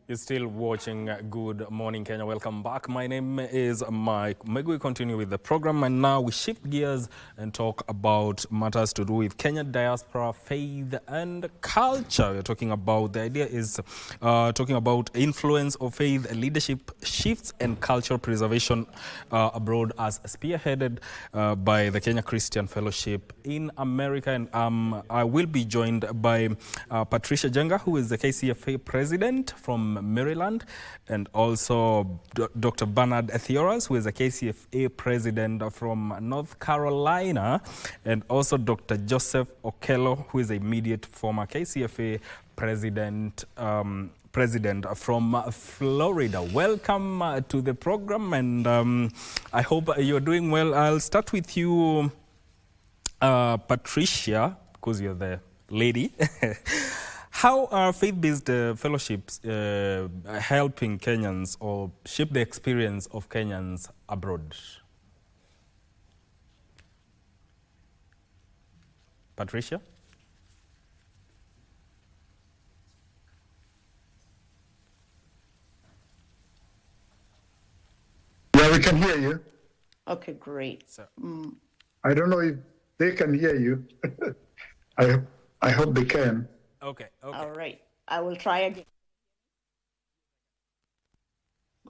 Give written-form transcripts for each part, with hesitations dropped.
You're still watching Good Morning Kenya. Welcome back. My name is Mike. Maybe we continue with the program, and now we shift gears and talk about matters to do with Kenya diaspora, faith, and culture. We're talking about, the idea is talking about influence of faith, leadership shifts, and cultural preservation abroad, as spearheaded by the Kenya Christian Fellowship in America. And I will be joined by Patricia Jenga, who is the KCFA president from Maryland, and also Dr. Bernard Theoras, who is a KCFA president from North Carolina, and also Dr. Joseph Okello, who is a immediate former KCFA president from Florida. Welcome to the program, and I hope you're doing well. I'll start with you, Patricia, because you're the lady. How are faith-based fellowships helping Kenyans or shape the experience of Kenyans abroad? Patricia? Yeah, we can hear you. Okay, great. So, I don't know if they can hear you. I hope they can. Okay. All right. I will try again.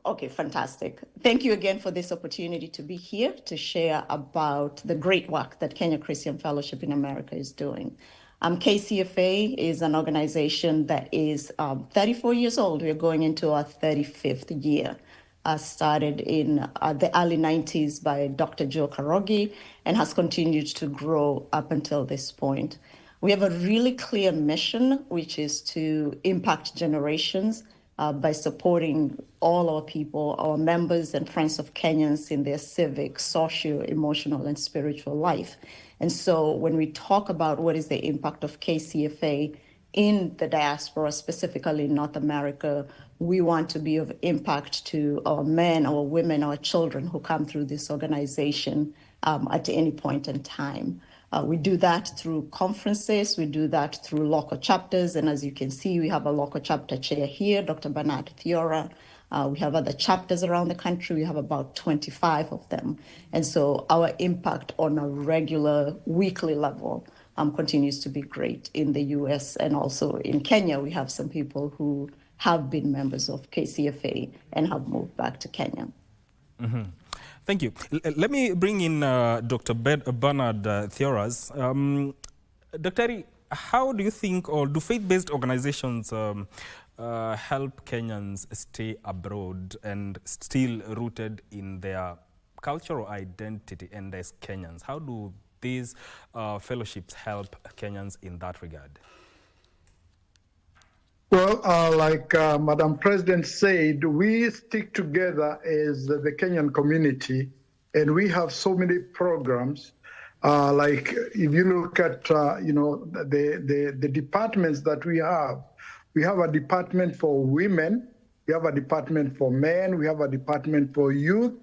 Okay, fantastic. Thank you again for this opportunity to be here to share about the great work that Kenya Christian Fellowship in America is doing. KCFA is an organization that is 34 years old. We're going into our 35th year. Started in the early 90s by Dr. Joe Karogi and has continued to grow up until this point. We have a really clear mission, which is to impact generations by supporting all our people, our members and friends of Kenyans in their civic, socio, emotional, and spiritual life. And so when we talk about what is the impact of KCFA in the diaspora, specifically in North America, we want to be of impact to our men, our women, our children who come through this organization at any point in time. We do that through conferences, we do that through local chapters, and as you can see, we have a local chapter chair here, Dr. Bernard Theora. We have other chapters around the country, we have about 25 of them. And so our impact on a regular weekly level continues to be great in the US, and also in Kenya, we have some people who have been members of KCFA and have moved back to Kenya. Mm-hmm. Thank you. Let me bring in Dr. Bernard Theoras. Dr. How do you think, or do faith-based organizations help Kenyans stay abroad and still rooted in their cultural identity and as Kenyans? How do these fellowships help Kenyans in that regard? Well, like Madam President said, we stick together as the Kenyan community, and we have so many programs. Like if you look at, the departments that we have a department for women, we have a department for men, we have a department for youth,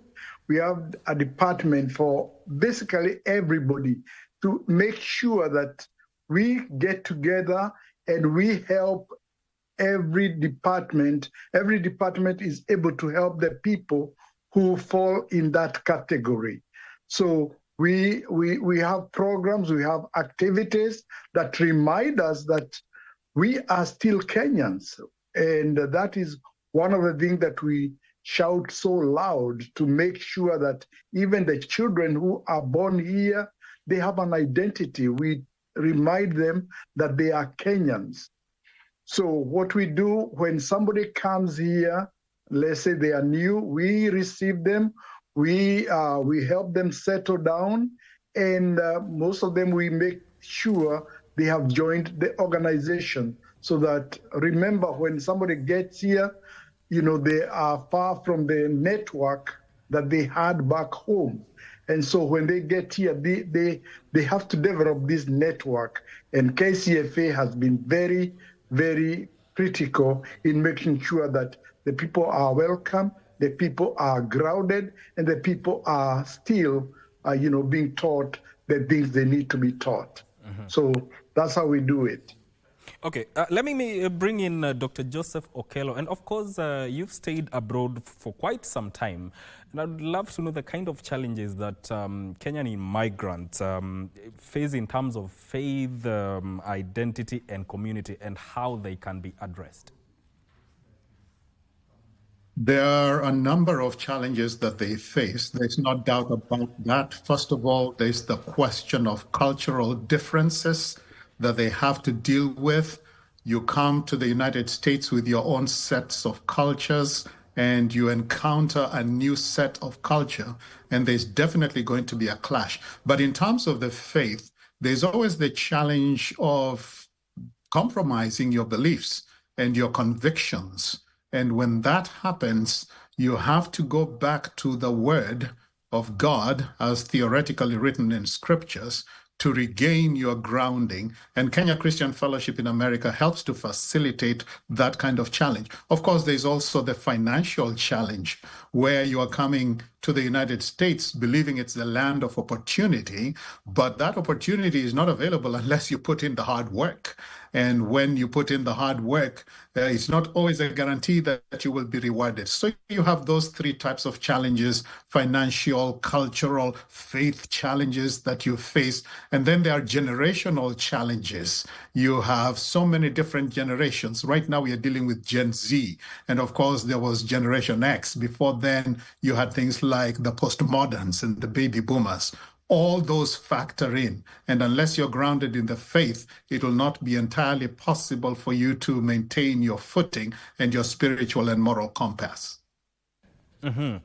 we have a department for basically everybody to make sure that we get together and we help every department is able to help the people who fall in that category. So we have programs, we have activities that remind us that we are still Kenyans. And that is one of the things that we shout so loud, to make sure that even the children who are born here, they have an identity. We remind them that they are Kenyans. So what we do when somebody comes here, let's say they are new, we receive them, we help them settle down, and most of them we make sure they have joined the organization, so that, remember, when somebody gets here, they are far from the network that they had back home. And so when they get here, they have to develop this network. And KCFA has been very, very critical in making sure that the people are welcome, the people are grounded, and the people are still, being taught the things they need to be taught. Mm-hmm. So that's how we do it. Okay, let me bring in Dr. Joseph Okello. And of course, you've stayed abroad for quite some time. And I'd love to know the kind of challenges that Kenyan immigrants face in terms of faith, identity, and community, and how they can be addressed. There are a number of challenges that they face. There's no doubt about that. First of all, there's the question of cultural differences that they have to deal with. You come to the United States with your own sets of cultures and you encounter a new set of culture, and there's definitely going to be a clash. But in terms of the faith, there's always the challenge of compromising your beliefs and your convictions. And when that happens, you have to go back to the word of God as theoretically written in scriptures to regain your grounding. And Kenya Christian Fellowship in America helps to facilitate that kind of challenge. Of course, there's also the financial challenge where you are coming to the United States believing it's the land of opportunity, but that opportunity is not available unless you put in the hard work. And when you put in the hard work, it's not always a guarantee that you will be rewarded. So you have those three types of challenges: financial, cultural, faith challenges that you face. And then there are generational challenges. You have so many different generations. Right now we are dealing with Gen Z. And of course, there was Generation X. Before then, you had things like the postmoderns and the baby boomers. All those factor in. And unless you're grounded in the faith, it will not be entirely possible for you to maintain your footing and your spiritual and moral compass. Mm-hmm.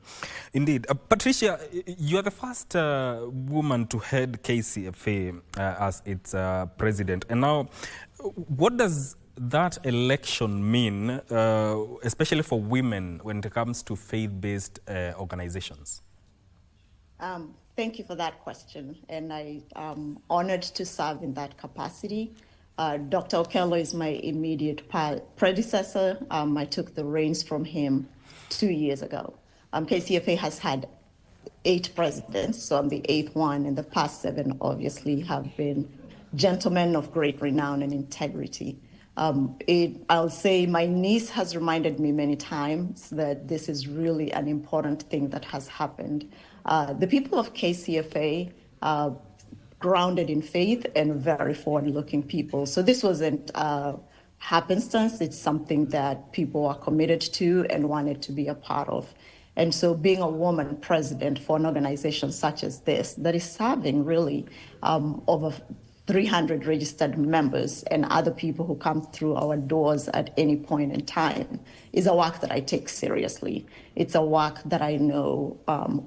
Indeed. Patricia, you are the first woman to head KCFA as its president. And now, what does that election mean, especially for women, when it comes to faith-based organizations? Thank you for that question, and I'm honored to serve in that capacity. Dr. Okello is my immediate predecessor. I took the reins from him 2 years ago. KCFA has had 8 presidents, so I'm the 8th one, and the past 7 obviously have been gentlemen of great renown and integrity. I'll say my niece has reminded me many times that this is really an important thing that has happened. The people of KCFA are grounded in faith and very forward-looking people. So this wasn't happenstance. It's something that people are committed to and wanted to be a part of. And so being a woman president for an organization such as this, that is serving really over 300 registered members and other people who come through our doors at any point in time, is a work that I take seriously. It's a work that I know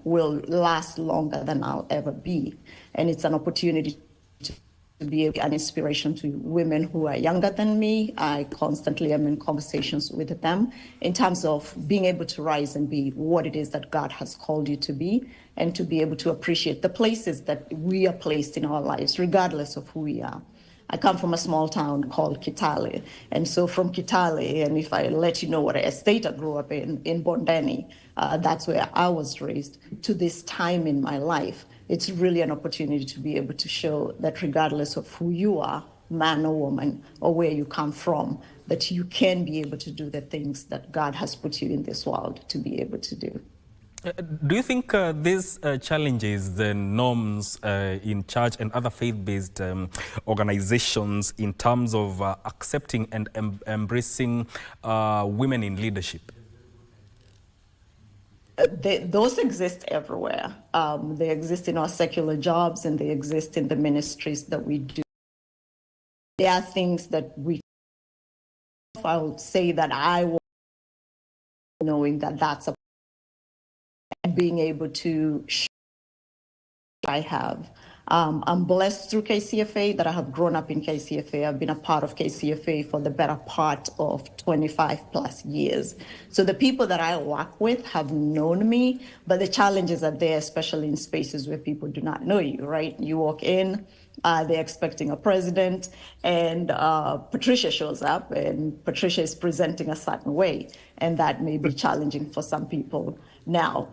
will last longer than I'll ever be. And it's an opportunity to be an inspiration to women who are younger than me. I constantly am in conversations with them in terms of being able to rise and be what it is that God has called you to be, and to be able to appreciate the places that we are placed in our lives, regardless of who we are. I come from a small town called Kitale. And so from Kitale, and if I let you know what estate I grew up in Bondeni, that's where I was raised, to this time in my life, it's really an opportunity to be able to show that regardless of who you are, man or woman, or where you come from, that you can be able to do the things that God has put you in this world to be able to do. Do you think these challenges, the norms in church and other faith-based organizations in terms of accepting and embracing women in leadership? Those exist everywhere. They exist in our secular jobs and they exist in the ministries that we do. There are things that I'll say that I will, knowing that that's a, and being able to show I have. I'm blessed through KCFA that I have grown up in KCFA. I've been a part of KCFA for the better part of 25 plus years. So the people that I work with have known me, but the challenges are there, especially in spaces where people do not know you, right? You walk in, they're expecting a president, and Patricia shows up, and Patricia is presenting a certain way, and that may be challenging for some people. Now,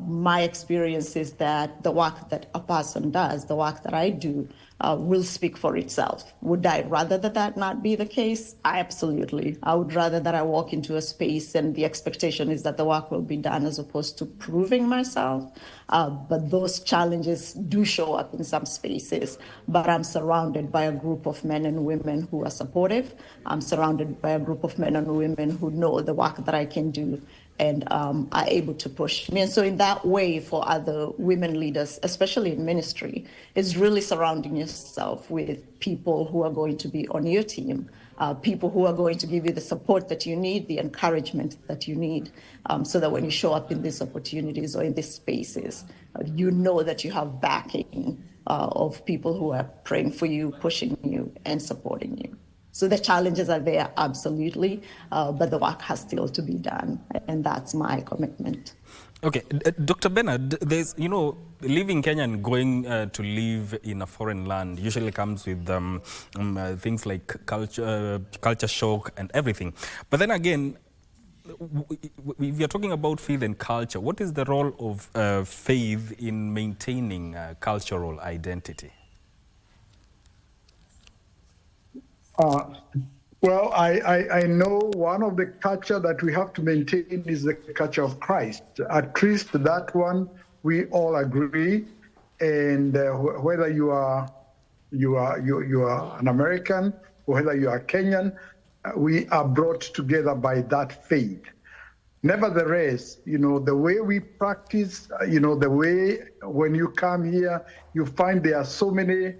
my experience is that the work that a person does, the work that I do, will speak for itself. Would I rather that not be the case? Absolutely. I would rather that I walk into a space and the expectation is that the work will be done as opposed to proving myself. But those challenges do show up in some spaces. But I'm surrounded by a group of men and women who are supportive. I'm surrounded by a group of men and women who know the work that I can do and are able to push me. And so in that way, for other women leaders, especially in ministry, is really surrounding yourself with people who are going to be on your team, people who are going to give you the support that you need, the encouragement that you need, so that when you show up in these opportunities or in these spaces, you know that you have backing of people who are praying for you, pushing you, and supporting you. So the challenges are there, absolutely, but the work has still to be done, and that's my commitment. Okay, Dr. Bernard, there's, leaving Kenya and going to live in a foreign land usually comes with things like culture shock and everything. But then again, if you're talking about faith and culture, what is the role of faith in maintaining cultural identity? Well, I know one of the culture that we have to maintain is the culture of Christ. At least that one we all agree. And whether you are an American or whether you are Kenyan, we are brought together by that faith. Nevertheless, the way we practice, the way when you come here, you find there are so many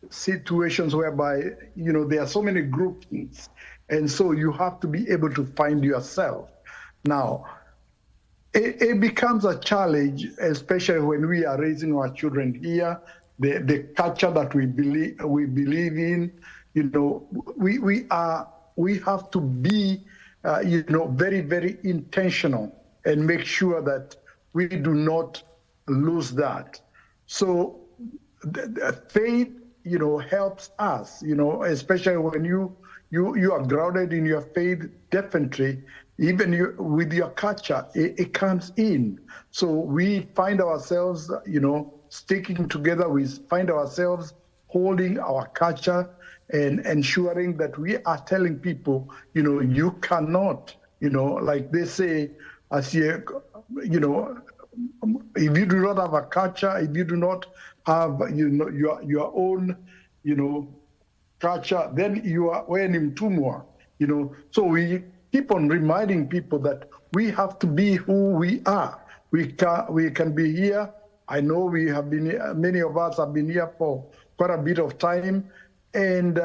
situations whereby there are so many groupings, and so you have to be able to find yourself. Now it becomes a challenge, especially when we are raising our children here, the culture that we believe in. We have to be very, very intentional and make sure that we do not lose that. So the faith helps us, especially when you are grounded in your faith. Definitely, even with your culture, it comes in. So we find ourselves, sticking together. We find ourselves holding our culture and ensuring that we are telling people, you cannot, like they say, if you do not have a culture, if you do not have your own culture, then you are wearing mtumwa. So we keep on reminding people that we have to be who we are. We can be here. I know we have been, many of us have been here for quite a bit of time, and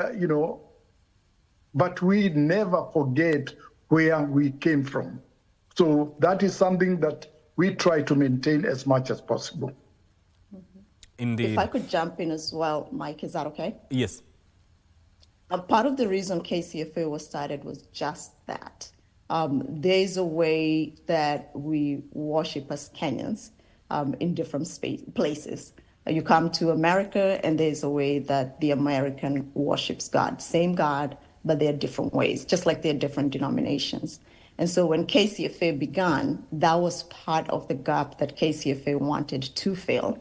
but we never forget where we came from. So that is something that we try to maintain as much as possible. Indeed. If I could jump in as well, Mike, is that okay? Yes. Part of the reason KCFA was started was just that. There's a way that we worship as Kenyans in different places. You come to America, and there's a way that the American worships God. Same God, but there are different ways, just like there are different denominations. And so when KCFA began, that was part of the gap that KCFA wanted to fill.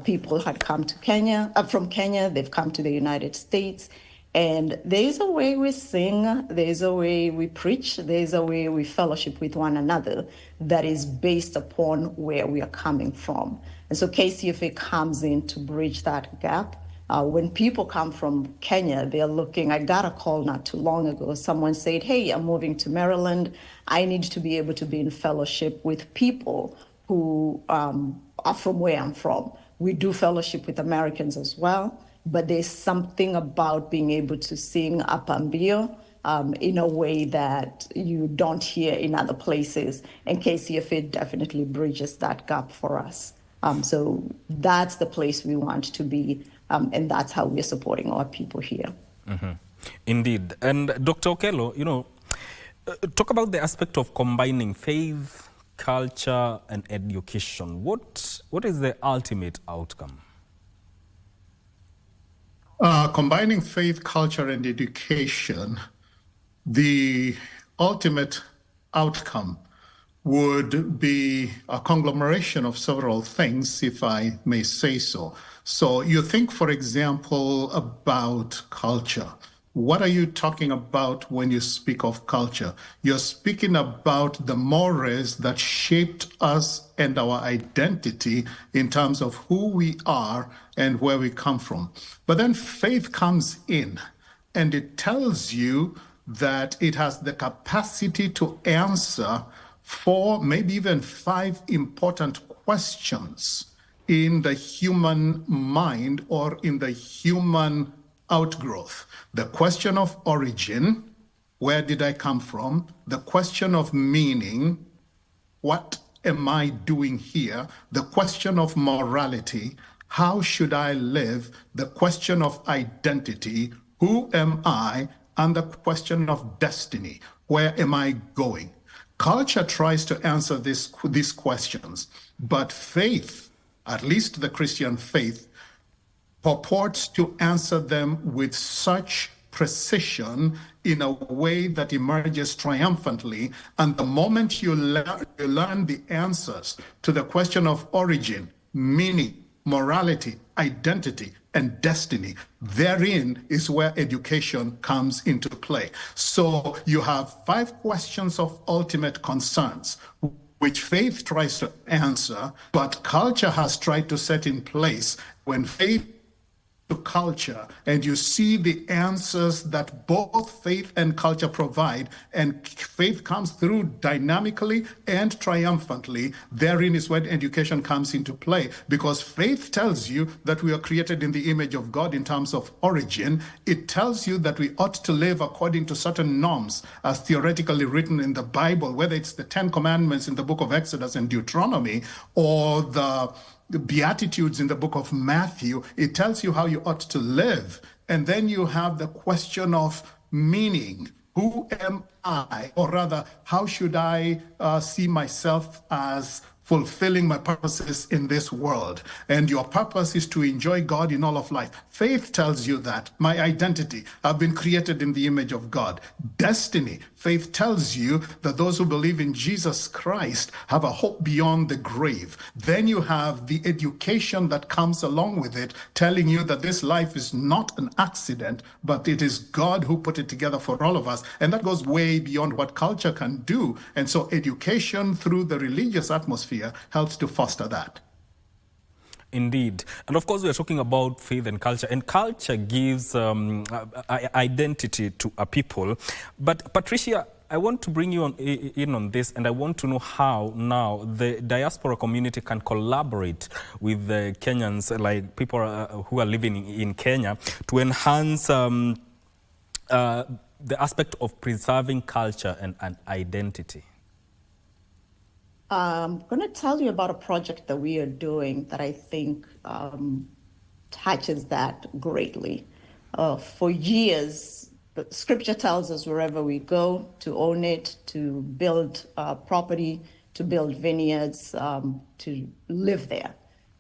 People had come to Kenya, from Kenya, they've come to the United States, and there's a way we sing, there's a way we preach, there's a way we fellowship with one another that is based upon where we are coming from. And so KCFA comes in to bridge that gap. When people come from Kenya, they're looking, I got a call not too long ago. Someone said, hey, I'm moving to Maryland. I need to be able to be in fellowship with people who are from where I'm from. We do fellowship with Americans as well, but there's something about being able to sing Apambio in a way that you don't hear in other places. And KCFA definitely bridges that gap for us. So that's the place we want to be. And that's how we're supporting our people here. Mm-hmm. Indeed. And Dr. Okello, talk about the aspect of combining faith, culture, and education. What is the ultimate outcome? Combining faith, culture, and education, the ultimate outcome would be a conglomeration of several things, if I may say so. So you think, for example, about culture. What are you talking about when you speak of culture? You're speaking about the mores that shaped us and our identity in terms of who we are and where we come from. But then faith comes in and it tells you that it has the capacity to answer 4, maybe even 5 important questions in the human mind or in the human outgrowth. The question of origin, where did I come from? The question of meaning, what am I doing here? The question of morality, how should I live? The question of identity, who am I? And the question of destiny, where am I going? Culture tries to answer these questions, but faith, at least the Christian faith, purports to answer them with such precision in a way that emerges triumphantly. And the moment you learn the answers to the question of origin, meaning, morality, identity, and destiny, therein is where education comes into play. So you have 5 questions of ultimate concerns, which faith tries to answer, but culture has tried to set in place. When faith to culture and you see the answers that both faith and culture provide, and faith comes through dynamically and triumphantly, therein is when education comes into play, because faith tells you that we are created in the image of God in terms of origin. It tells you that we ought to live according to certain norms as theoretically written in the Bible, whether it's the 10 commandments in the book of Exodus and Deuteronomy or the Beatitudes in the book of Matthew. It tells you how you ought to live. And then you have the question of meaning. Who am I? Or rather, how should I see myself as fulfilling my purposes in this world? And your purpose is to enjoy God in all of life. Faith tells you that. My identity, I've been created in the image of God. Destiny, faith tells you that those who believe in Jesus Christ have a hope beyond the grave. Then you have the education that comes along with it, telling you that this life is not an accident, but it is God who put it together for all of us. And that goes way beyond what culture can do. And so education through the religious atmosphere helps to foster that. Indeed. And of course, we are talking about faith and culture gives identity to a people. But Patricia, I want to bring you in on this, and I want to know how now the diaspora community can collaborate with the Kenyans, like people who are living in Kenya, to enhance the aspect of preserving culture and identity. I'm going to tell you about a project that we are doing that I think touches that greatly. For years, the scripture tells us wherever we go to own it, to build property, to build vineyards, to live there.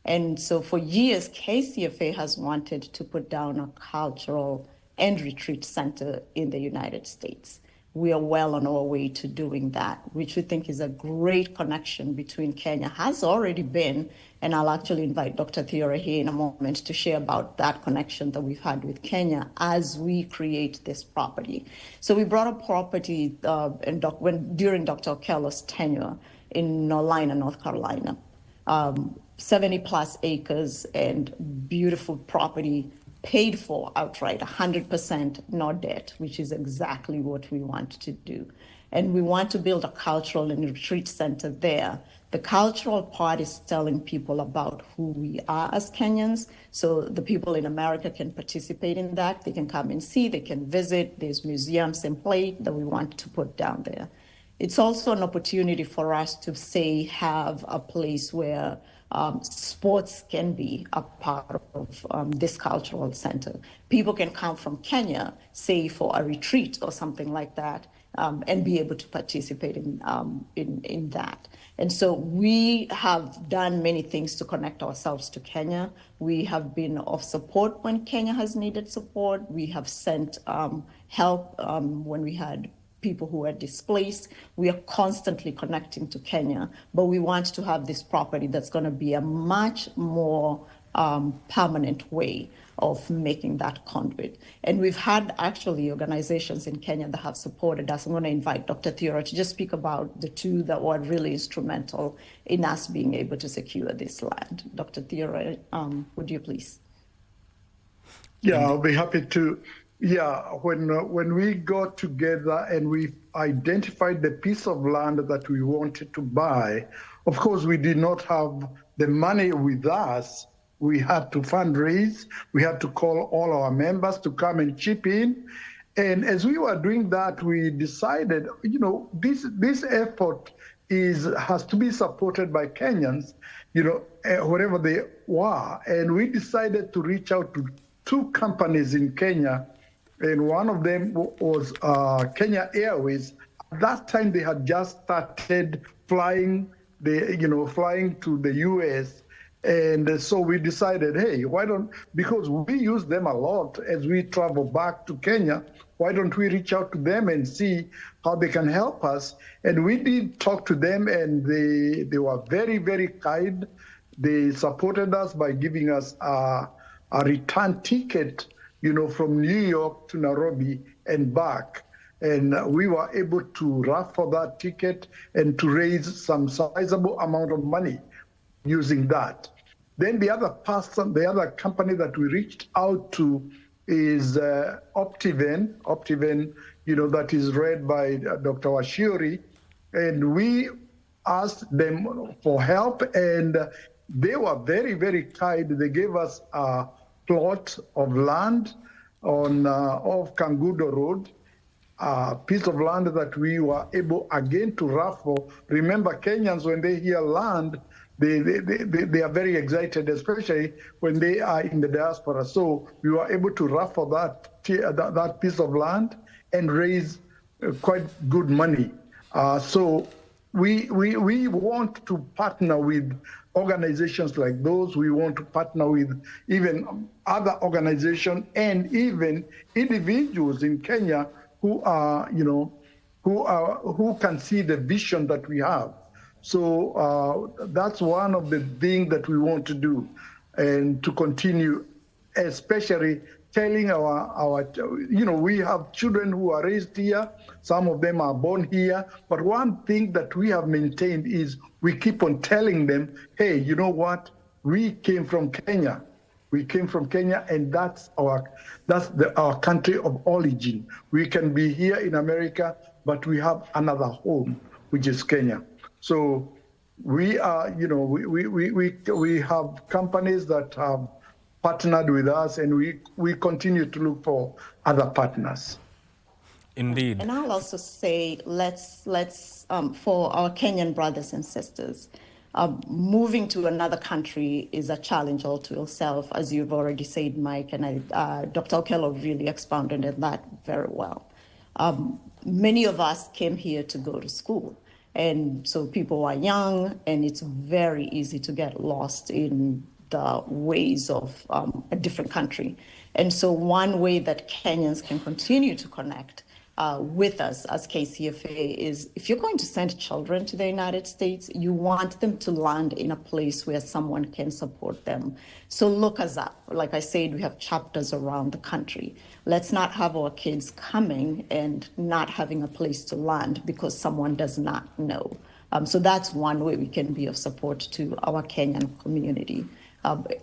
And so for years, KCFA has wanted to put down a cultural and retreat center in the United States. We are well on our way to doing that, which we think is a great connection between Kenya, has already been, and I'll actually invite Dr. Theora here in a moment to share about that connection that we've had with Kenya as we create this property. So we brought a property during Dr. Okello's tenure in Norlina, North Carolina, 70 plus acres and beautiful property, paid for outright, 100% no debt, which is exactly what we want to do. And we want to build a cultural and retreat center there. The cultural part is telling people about who we are as Kenyans. So the people in America can participate in that. They can come and see, they can visit. There's museums and play that we want to put down there. It's also an opportunity for us to say, have a place where sports can be a part of this cultural center. People can come from Kenya, say for a retreat or something like that, and be able to participate in that. And so we have done many things to connect ourselves to Kenya. We have been of support when Kenya has needed support. We have sent help when we had people who are displaced. We are constantly connecting to Kenya, but we want to have this property that's going to be a much more permanent way of making that conduit. And we've had actually organizations in Kenya that have supported us. I'm going to invite Dr. Theora to just speak about the two that were really instrumental in us being able to secure this land. Dr. Theora, would you please? Yeah, I'll be happy to. Yeah, when we got together and we identified the piece of land that we wanted to buy, of course, we did not have the money with us. We had to fundraise. We had to call all our members to come and chip in. And as we were doing that, we decided, this effort has to be supported by Kenyans, wherever they were. And we decided to reach out to two companies in Kenya, and one of them was Kenya Airways. At that time, they had just started flying to the US. And so we decided, hey, because we use them a lot as we travel back to Kenya, why don't we reach out to them and see how they can help us? And we did talk to them, and they were very, very kind. They supported us by giving us a return ticket, from New York to Nairobi and back. And we were able to raffle that ticket and to raise some sizable amount of money using that. Then the other company that we reached out to is Optiven, that is led by Dr. Washiori. And we asked them for help, and they were very, very kind. They gave us a plot of land off Kangudo Road, a piece of land that we were able again to raffle. Remember, Kenyans, when they hear land, they are very excited, especially when they are in the diaspora. So we were able to raffle that piece of land and raise quite good money. So we want to partner with organizations like those. We want to partner with even other organizations and even individuals in Kenya who can see the vision that we have. So that's one of the things that we want to do, and to continue, especially telling we have children who are raised here. Some of them are born here. But one thing that we have maintained is we keep on telling them, hey, you know what? We came from Kenya. We came from Kenya, and that's our country of origin. We can be here in America, but we have another home, which is Kenya. So we are, we have companies that have partnered with us, and we continue to look for other partners. Indeed. And I'll also say, let's for our Kenyan brothers and sisters, moving to another country is a challenge all to itself, as you've already said, Mike, and Dr. Okello really expounded on that very well. Many of us came here to go to school. And so people are young, and it's very easy to get lost in the ways of a different country. And so one way that Kenyans can continue to connect with us as KCFA is, if you're going to send children to the United States, you want them to land in a place where someone can support them. So look us up. Like I said, we have chapters around the country. Let's not have our kids coming and not having a place to land because someone does not know. So that's one way we can be of support to our Kenyan community.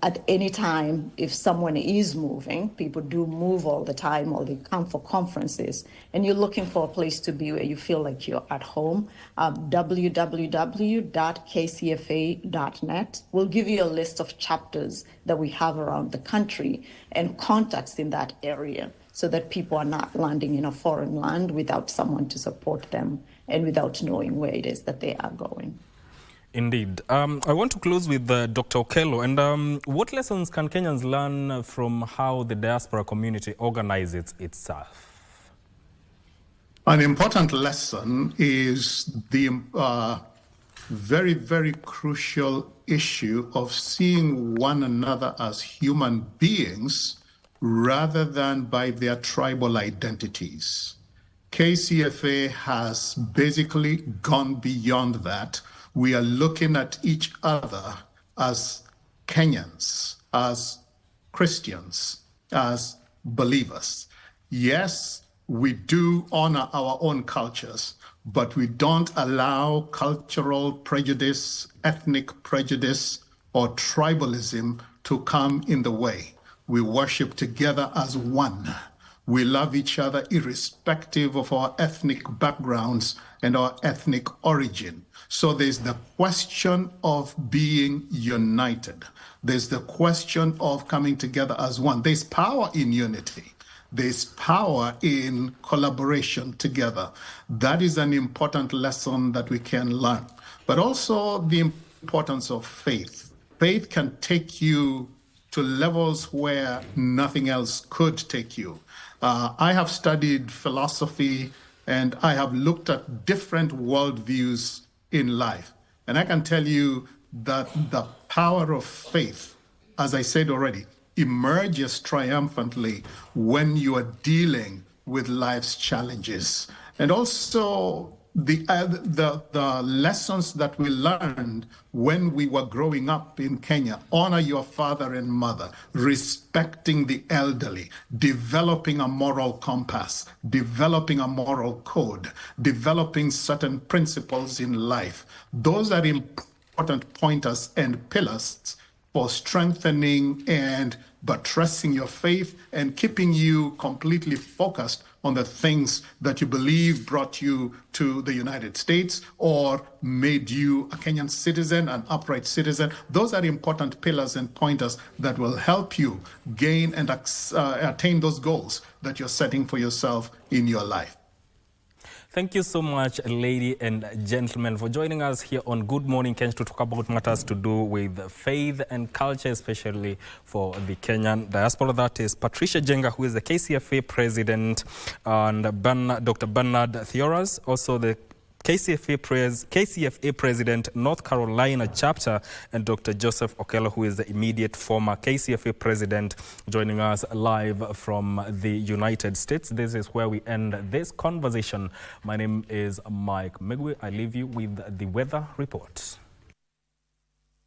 At any time, if someone is moving, people do move all the time, or they come for conferences, and you're looking for a place to be where you feel like you're at home, www.kcfa.net will give you a list of chapters that we have around the country and contacts in that area, so that people are not landing in a foreign land without someone to support them and without knowing where it is that they are going. Indeed. I want to close with Dr. Okello. And what lessons can Kenyans learn from how the diaspora community organizes itself? An important lesson is the very, very crucial issue of seeing one another as human beings rather than by their tribal identities. KCFA has basically gone beyond that. We are looking at each other as Kenyans, as Christians, as believers. Yes, we do honor our own cultures, but we don't allow cultural prejudice, ethnic prejudice, or tribalism to come in the way. We worship together as one. We love each other irrespective of our ethnic backgrounds and our ethnic origin. So there's the question of being united. There's the question of coming together as one. There's power in unity. There's power in collaboration together. That is an important lesson that we can learn. But also the importance of faith. Faith can take you to levels where nothing else could take you. I have studied philosophy and I have looked at different worldviews in life. And I can tell you that the power of faith, as I said already, emerges triumphantly when you are dealing with life's challenges. And also the lessons that we learned when we were growing up in Kenya: honor your father and mother, respecting the elderly, developing a moral compass, developing a moral code, developing certain principles in life. Those are important pointers and pillars for strengthening and buttressing your faith and keeping you completely focused on the things that you believe brought you to the United States or made you a Kenyan citizen, an upright citizen. Those are important pillars and pointers that will help you gain and attain those goals that you're setting for yourself in your life. Thank you so much, ladies and gentlemen, for joining us here on Good Morning Kenya to talk about matters to do with faith and culture, especially for the Kenyan diaspora. That is Patricia Jenga, who is the KCFA president, and Dr. Bernard Theoras, also the KCFA president, North Carolina chapter, and Dr. Joseph Okello, who is the immediate former KCFA president, joining us live from the United States. This is where we end this conversation. My name is Mike Megwe. I leave you with the weather report.